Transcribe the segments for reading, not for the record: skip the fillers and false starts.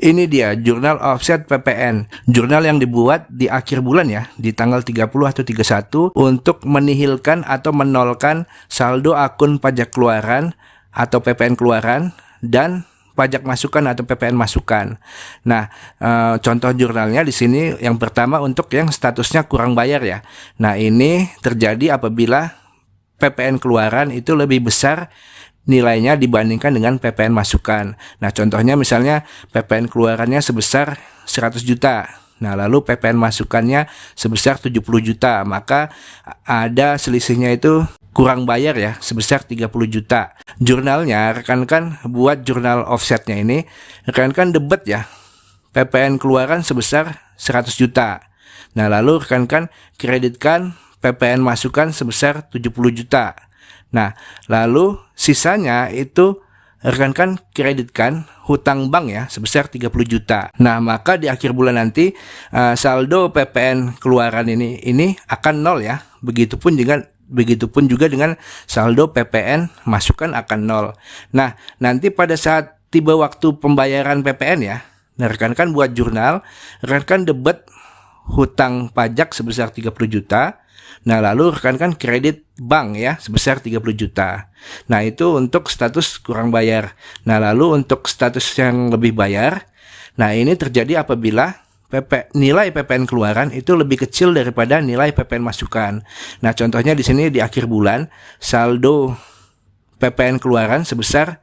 Ini dia jurnal offset PPN, jurnal yang dibuat di akhir bulan ya, di tanggal 30 atau 31 untuk menihilkan atau menolkan saldo akun pajak keluaran atau PPN keluaran dan pajak masukan atau PPN masukan. Nah, contoh jurnalnya di sini yang pertama untuk yang statusnya kurang bayar ya. Nah, ini terjadi apabila PPN keluaran itu lebih besar nilainya dibandingkan dengan PPN masukan. Nah, contohnya misalnya PPN keluarannya sebesar 100 juta. Nah, lalu PPN masukannya sebesar 70 juta. Maka ada selisihnya itu kurang bayar ya, sebesar 30 juta. Jurnalnya, rekan-rekan buat jurnal offsetnya ini, rekan-rekan debet ya, PPN keluaran sebesar 100 juta. Nah, lalu rekan-rekan kreditkan PPN masukan sebesar 70 juta. Nah, lalu sisanya itu rekan-rekan kreditkan hutang bank ya sebesar 30 juta. Nah, maka di akhir bulan nanti saldo PPN keluaran ini akan nol ya. Begitupun juga dengan saldo PPN masukan akan nol. Nah, nanti pada saat tiba waktu pembayaran PPN ya, nah rekan-rekan buat jurnal, rekan-rekan debet hutang pajak sebesar 30 juta. Nah, lalu rekan-rekan kredit bank ya sebesar 30 juta. Nah, itu untuk status kurang bayar. Nah, lalu untuk status yang lebih bayar, nah ini terjadi apabila nilai PPN keluaran itu lebih kecil daripada nilai PPN masukan. Nah, contohnya di sini di akhir bulan saldo PPN keluaran sebesar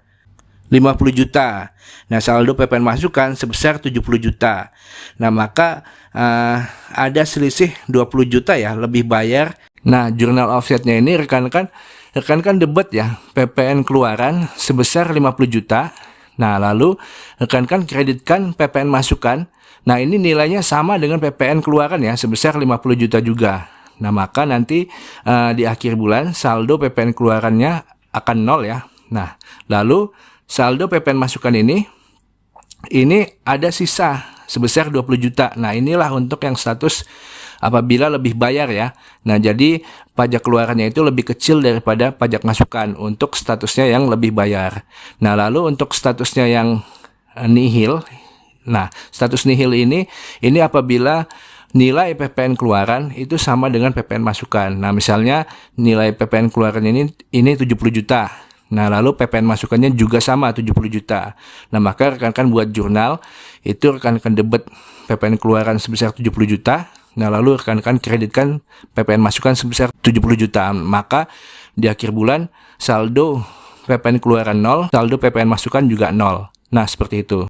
50 juta. Nah, saldo PPN masukan sebesar 70 juta. Nah, maka ada selisih 20 juta ya lebih bayar. Nah, jurnal offsetnya ini rekan-rekan debet ya PPN keluaran sebesar 50 juta. Nah, lalu rekan-rekan kreditkan PPN masukan. Nah, ini nilainya sama dengan PPN keluaran ya sebesar 50 juta juga. Nah, maka nanti di akhir bulan saldo PPN keluarannya akan nol ya. Nah, lalu saldo PPN masukan ini ada sisa sebesar 20 juta. Nah, inilah untuk yang status apabila lebih bayar ya. Nah, jadi pajak keluarannya itu lebih kecil daripada pajak masukan untuk statusnya yang lebih bayar. Nah, lalu untuk statusnya yang nihil. Nah, status nihil ini apabila nilai PPN keluaran itu sama dengan PPN masukan. Nah, misalnya nilai PPN keluaran ini 70 juta. Nah, lalu PPN masukannya juga sama 70 juta. Nah, maka rekan-rekan buat jurnal itu rekan-rekan debet PPN keluaran sebesar 70 juta. Nah, lalu rekan-rekan kreditkan PPN masukan sebesar 70 juta. Maka di akhir bulan saldo PPN keluaran nol, saldo PPN masukan juga nol. Nah, seperti itu.